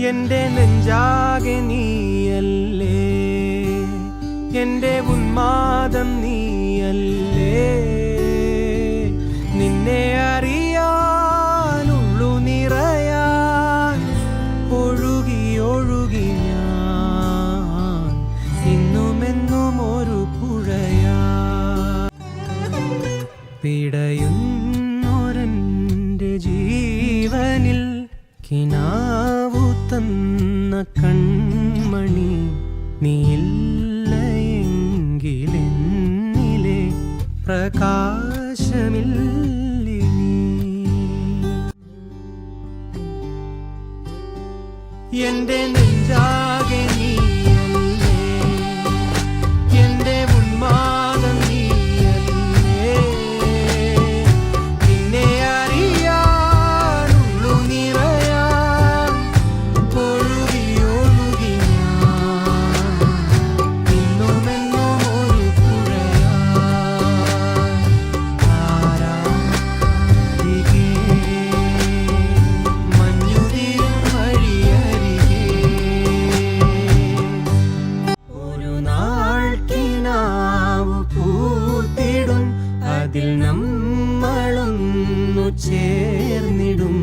എന്റെ നെഞ്ചാകെ നീയല്ലേ, എന്റെ ഉന്മാദം നീയല്ലേ. നിന്നെ അറിയാനുള്ളു നിറയാൻ ഒഴുകി ഒഴുകി ഞാൻ ഇന്നുമെന്നും ഒരു പുഴയാ. പിടയുന്നൊരെൻ്റെ ജീവനിൽ കിനാവു തന്ന കൺമണി, നീയില്ലയെങ്കിലെന്നിലെ പ്രകാശമില്ലിനി. എന്റെ നെഞ്ചാകെ നീയല്ലേ, എന്റെ ഉന്മാദം നീയല്ലേ. നിന്നെ അറിയാനുള്ളു നിറയാൻ ഒഴുകി ഒഴുകി ഞാൻ ഇന്നുമെന്നും ഒരു പുഴയാ. താരാതികേ മഞ്ഞുതിരും വഴിയരികെ ഒരു നാൾ കിനാവു പൂത്തിടും, അതിൽ നമ്മളൊന്നു ചേർന്നിടും.